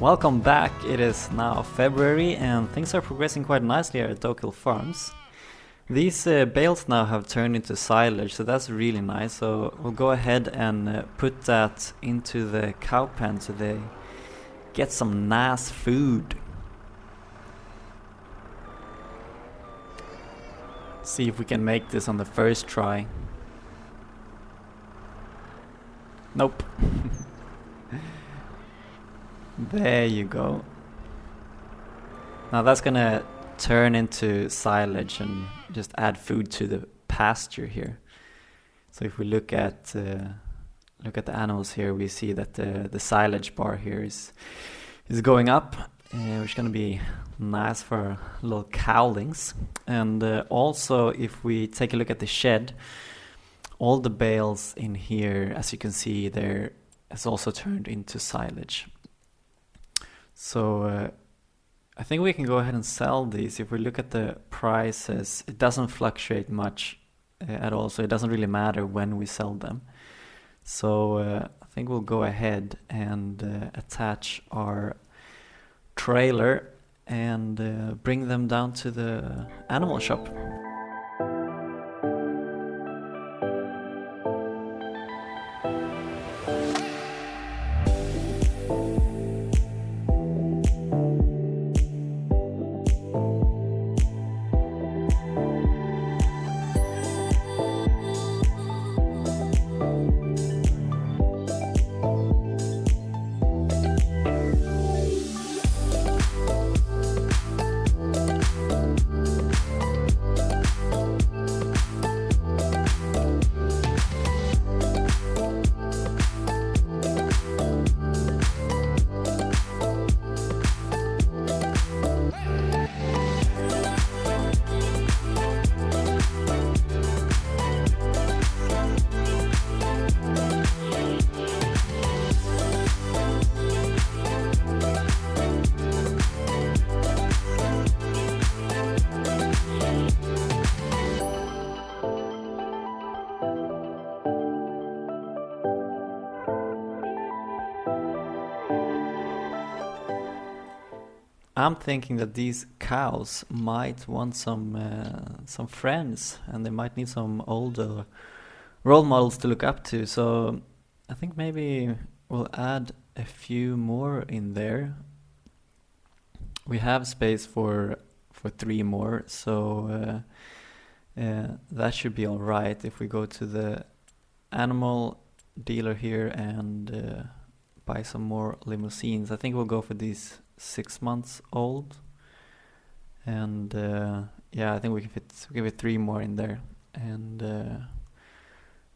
Welcome back. It is now February and things are progressing quite nicely here at Oak Hill Farms. These bales now have turned into silage, so that's really nice. So we'll go ahead and put that into the cow pen so they get some nice food. See if we can make this on the first try. Nope. There you go. Now that's gonna turn into silage and just add food to the pasture here. So if we look at the animals here, we see that the silage bar here is going up, which is gonna be nice for little cowlings. And also, if we take a look at the shed, all the bales in here, as you can see, there has also turned into silage. So I think we can go ahead and sell these. If we look at the prices, it doesn't fluctuate much at all, so it doesn't really matter when we sell them. So I think we'll go ahead and attach our trailer and bring them down to the animal shop. I'm thinking that these cows might want some friends, and they might need some older role models to look up to. So I think maybe we'll add a few more in there. We have space for 3 more, so that should be all right. If we go to the animal dealer here and buy some more limousines, I think we'll go for these 6 months old, and yeah, I think we can fit 3 more in there, and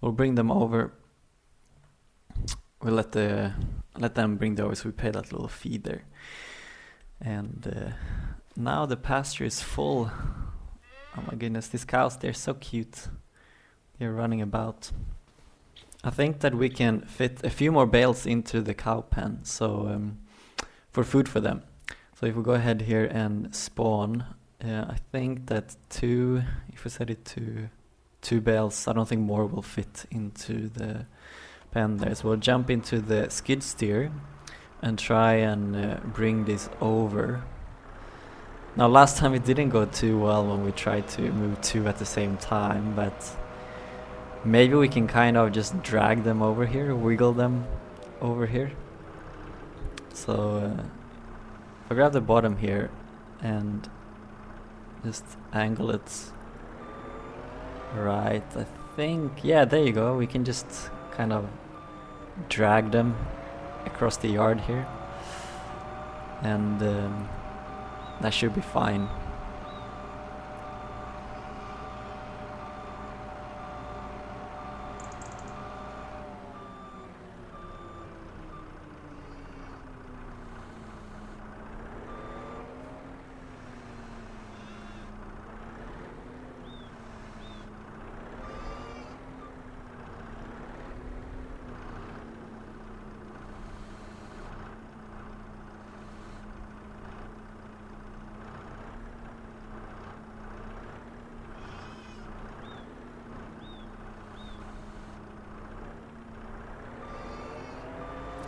we'll bring them over. We'll let them bring those. So we pay that little fee there, and now the pasture is full. Oh my goodness, these cows, they're so cute. They're running about. I think that we can fit a few more bales into the cow pen, so for food for them. So if we go ahead here and spawn, I think that if we set it to 2 bales, I don't think more will fit into the pen there. So we'll jump into the skid steer and try and bring this over. Now last time it didn't go too well when we tried to move 2 at the same time, but maybe we can kind of just drag them over here, wiggle them over here. So if I grab the bottom here and just angle it right, I think, yeah, there you go. We can just kind of drag them across the yard here, and that should be fine.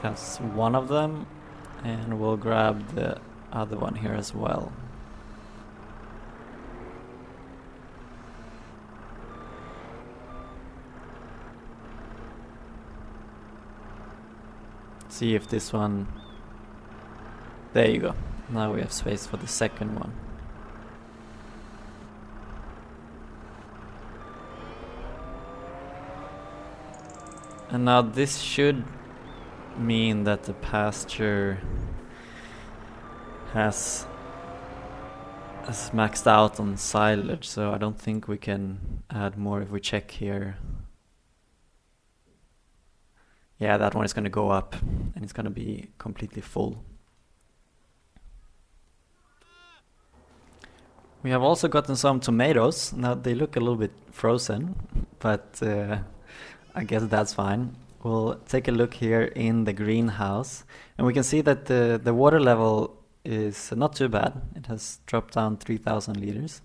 That's one of them, And we'll grab the other one here as well. See if this one... There you go. Now we have space for the second one. And now this should mean that the pasture has maxed out on silage, so I don't think we can add more if we check here. Yeah, that one is going to go up and it's going to be completely full. We have also gotten some tomatoes. Now they look a little bit frozen, but I guess that's fine. We'll take a look here in the greenhouse, and we can see that the water level is not too bad. It has dropped down 3,000 liters,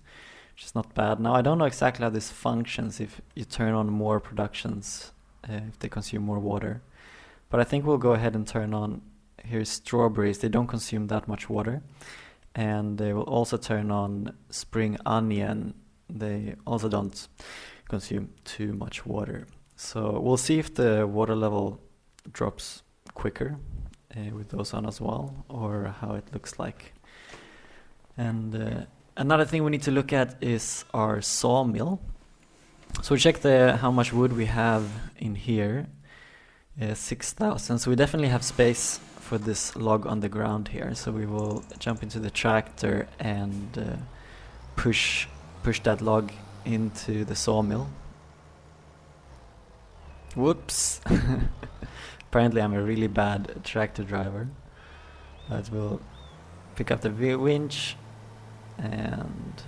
which is not bad. Now I don't know exactly how this functions if you turn on more productions, if they consume more water. But I think we'll go ahead and turn on here strawberries. They don't consume that much water. And they will also turn on spring onion. They also don't consume too much water. So we'll see if the water level drops quicker with those on as well, or how it looks like. And another thing we need to look at is our sawmill. So we check how much wood we have in here. 6,000. So we definitely have space for this log on the ground here. So we will jump into the tractor and push that log into the sawmill. Whoops! Apparently I'm a really bad tractor driver. But we'll pick up the winch and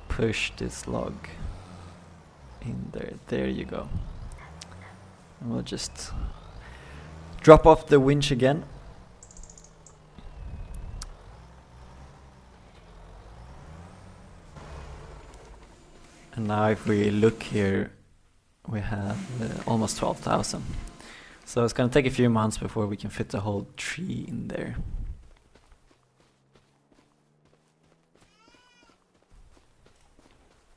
push this log in there. There you go. And we'll just drop off the winch again. And now if we look here, we have almost 12,000. So it's going to take a few months before we can fit the whole tree in there.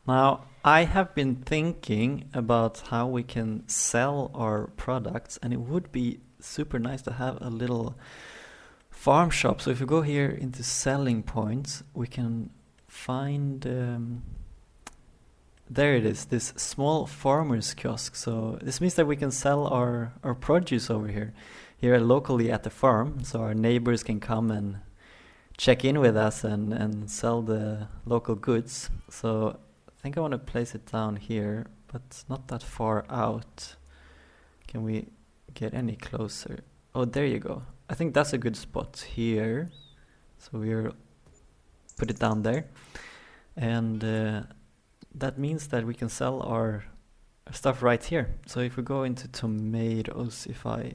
Now, I have been thinking about how we can sell our products, and it would be super nice to have a little farm shop. So if you go here into selling points, we can find there it is, this small farmer's kiosk. So this means that we can sell our produce over here locally at the farm, so our neighbors can come and check in with us and sell the local goods. So I think I want to place it down here, but not that far out. Can we get any closer? Oh, there you go. I think that's a good spot here. So we'll put it down there. And that means that we can sell our stuff right here. So if we go into tomatoes, if I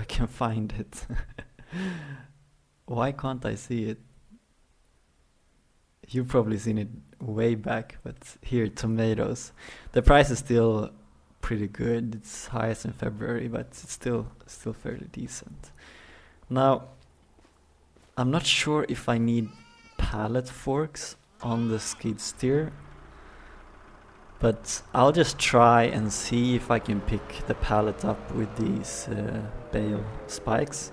can find it. Why can't I see it? You've probably seen it way back, but here, tomatoes. The price is still pretty good. It's highest in February, but it's still fairly decent. Now, I'm not sure if I need pallet forks on the skid steer, but I'll just try and see if I can pick the pallet up with these bale spikes.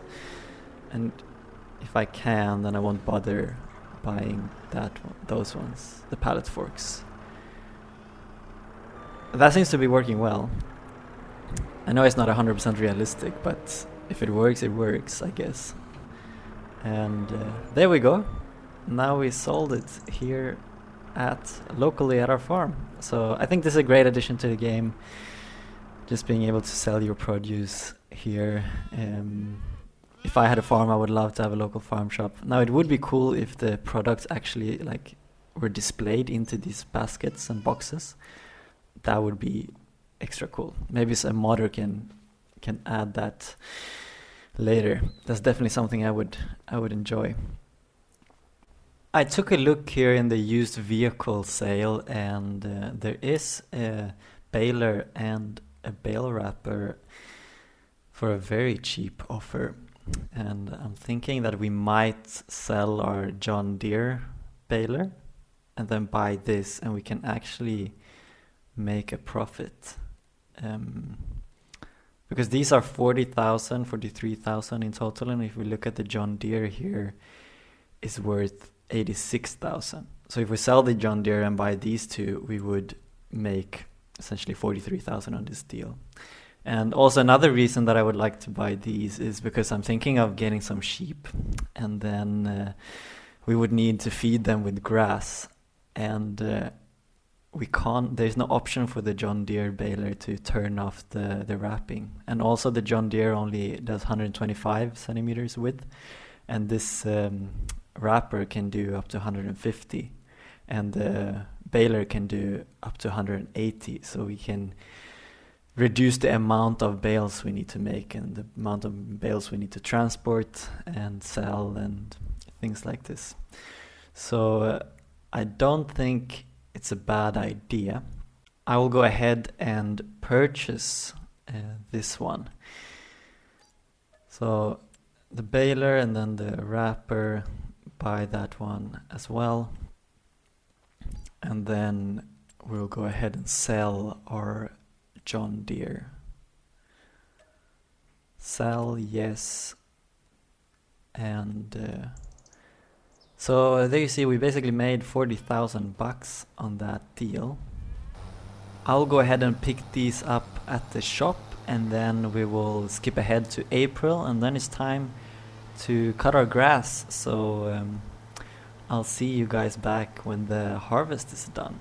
And if I can, then I won't bother buying those ones, the pallet forks. That seems to be working well. I know it's not 100% realistic, but if it works, it works, I guess. And there we go. Now we sold it here locally at our farm. So I think this is a great addition to the game, just being able to sell your produce here. If I had a farm, I would love to have a local farm shop. Now it would be cool if the products actually were displayed into these baskets and boxes. That would be extra cool. Maybe a modder can add that later. That's definitely something I would enjoy. I took a look here in the used vehicle sale, and there is a baler and a bale wrapper for a very cheap offer. And I'm thinking that we might sell our John Deere baler and then buy this, and we can actually make a profit. Because these are 40,000, 43,000 in total, and if we look at the John Deere here, it's worth 86,000. So if we sell the John Deere and buy these two, we would make essentially 43,000 on this deal. And also another reason that I would like to buy these is because I'm thinking of getting some sheep, and then we would need to feed them with grass, and we can't, there's no option for the John Deere baler to turn off the wrapping. And also the John Deere only does 125 centimeters width, and this wrapper can do up to 150, and the baler can do up to 180, so we can reduce the amount of bales we need to make and the amount of bales we need to transport and sell and things like this. So I don't think it's a bad idea. I will go ahead and purchase this one. So the baler and then the wrapper, buy that one as well. And then we'll go ahead and sell our John Deere. Sell, yes. And so there you see, we basically made 40,000 bucks on that deal. I'll go ahead and pick these up at the shop, and then we will skip ahead to April, and then it's time to cut our grass. So I'll see you guys back when the harvest is done.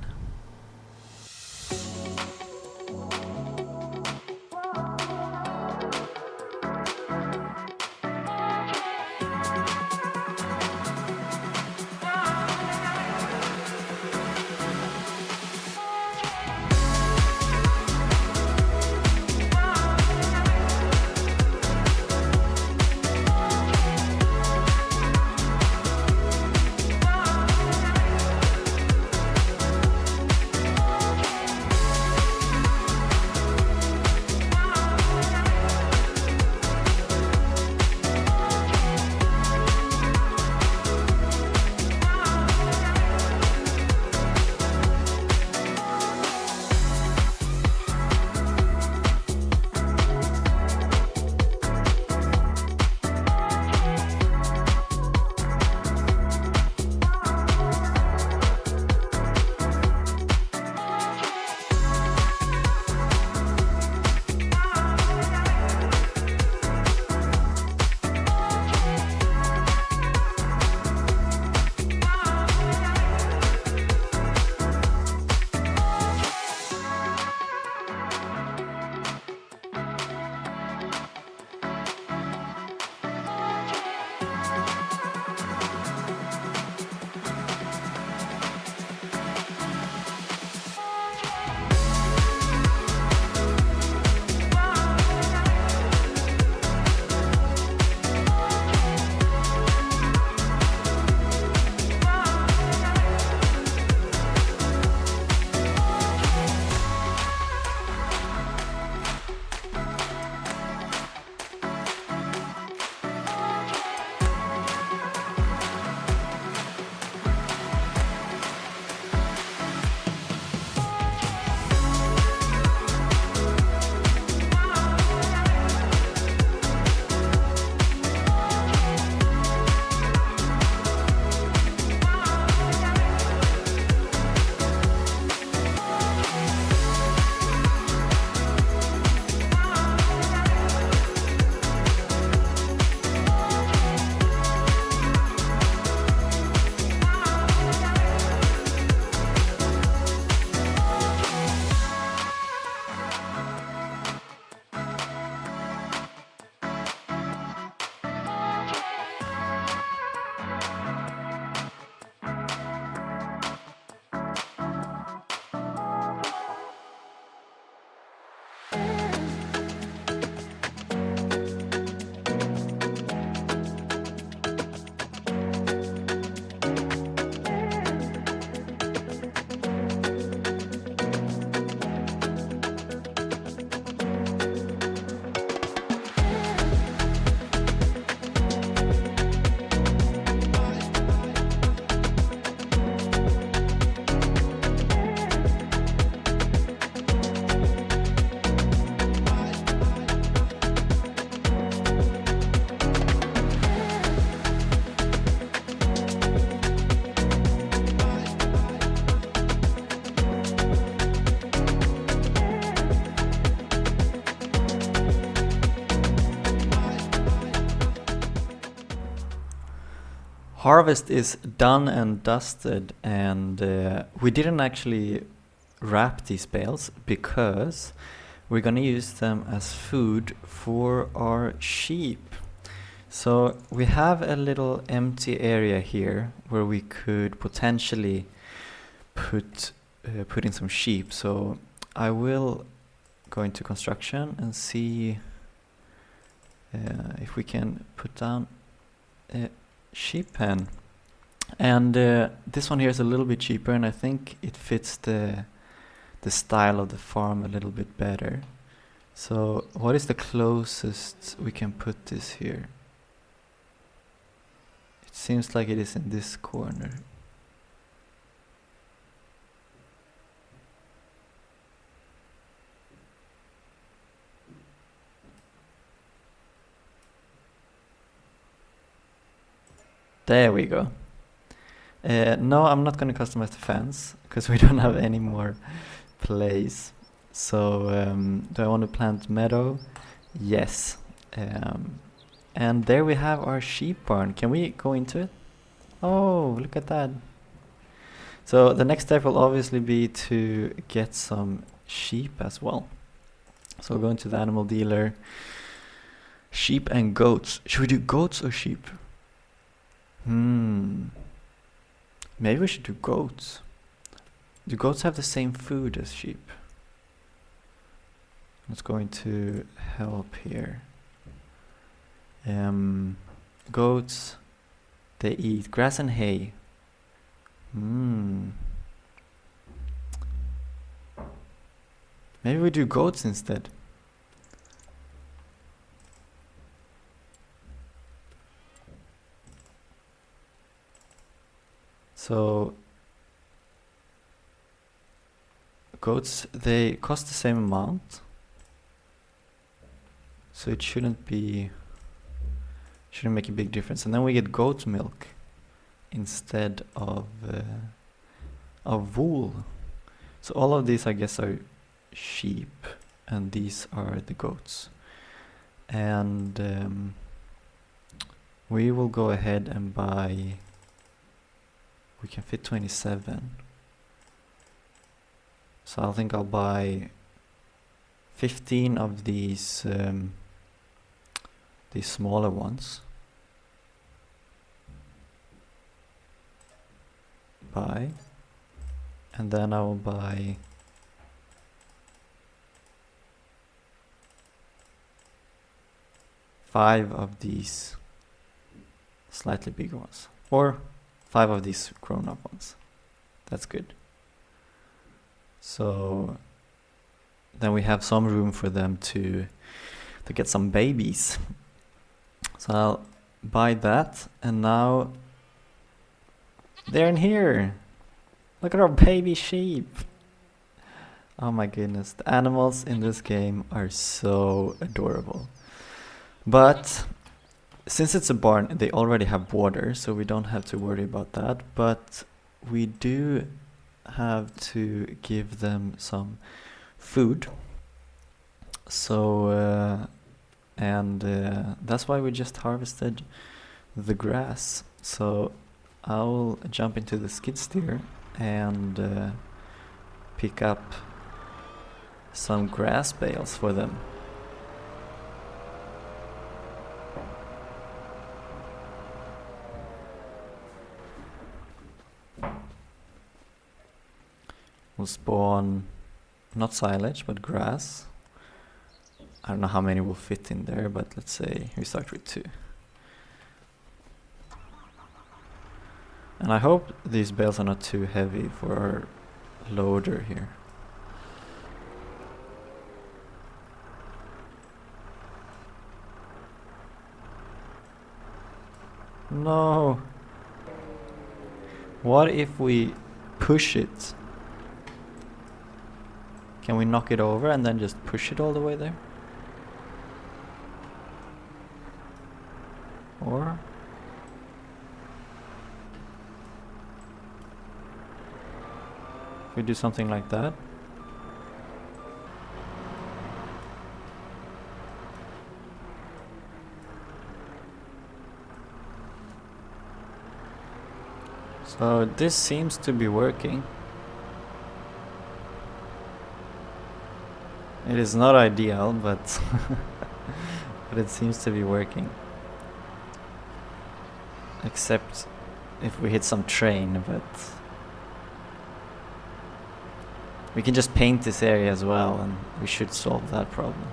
harvest is done and dusted, and we didn't actually wrap these bales because we're gonna use them as food for our sheep. So we have a little empty area here where we could potentially put in some sheep. So I will go into construction and see if we can put down a sheep pen. And this one here is a little bit cheaper, and I think it fits the style of the farm a little bit better. So what is the closest we can put this here? It seems like it is in this corner. There we go. No, I'm not going to customize the fence because we don't have any more place. So do I want to plant meadow? Yes. And there we have our sheep barn. Can we go into it? Oh, look at that. So the next step will obviously be to get some sheep as well. So we'll go into the animal dealer. Sheep and goats. Should we do goats or sheep? Maybe we should do goats. Do goats have the same food as sheep? Let's go into help here. Goats, they eat grass and hay. Maybe we do goats instead. So goats, they cost the same amount, so it shouldn't make a big difference. And then we get goat milk instead of wool. So all of these, I guess, are sheep, and these are the goats. And we will go ahead and buy. We can fit 27. So I think I'll buy 15 of these smaller ones. Buy. And then I will buy 5 of these slightly bigger ones. Or 5 of these grown-up ones. That's good. So then we have some room for them to get some babies. So I'll buy that, and now they're in here. Look at our baby sheep. Oh my goodness, the animals in this game are so adorable. But since it's a barn, they already have water, so we don't have to worry about that. But we do have to give them some food. So, that's why we just harvested the grass. So I'll jump into the skid steer and pick up some grass bales for them. We'll spawn not silage but grass. I don't know how many will fit in there, but let's say we start with 2. And I hope these bales are not too heavy for our loader here. No! What if we push it? Can we knock it over and then just push it all the way there? Or if we do something like that. So this seems to be working. It is not ideal, but but it seems to be working. Except if we hit some train, but we can just paint this area as well and we should solve that problem.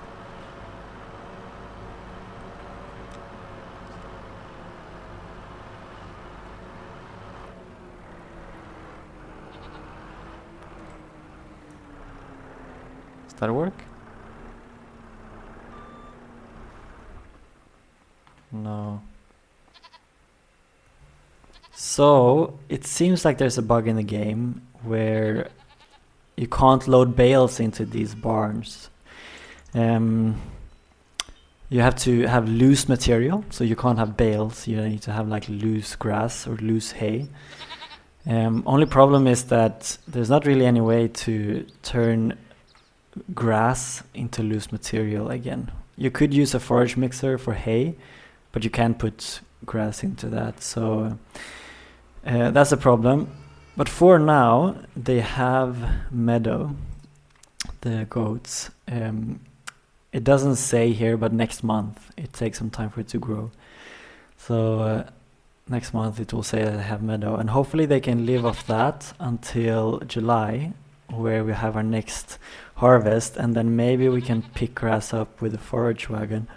Does that work? No. So it seems like there's a bug in the game where you can't load bales into these barns. You have to have loose material, so you can't have bales. You need to have like loose grass or loose hay. Only problem is that there's not really any way to turn grass into loose material again. You could use a forage mixer for hay, but you can't put grass into that, so that's a problem. But for now they have meadow, the goats. It doesn't say here, but next month it takes some time for it to grow, so next month it will say that they have meadow, and hopefully they can live off that until July, where we have our next harvest, and then maybe we can pick grass up with a forage wagon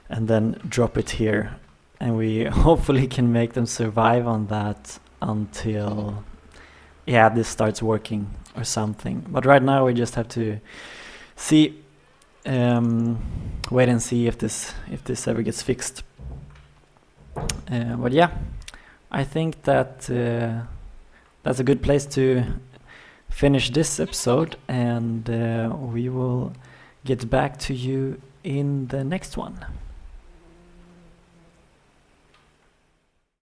and then drop it here, and we hopefully can make them survive on that until this starts working or something. But right now we just have to see, wait and see if this ever gets fixed. But yeah, I think that that's a good place to finish this episode, and we will get back to you in the next one.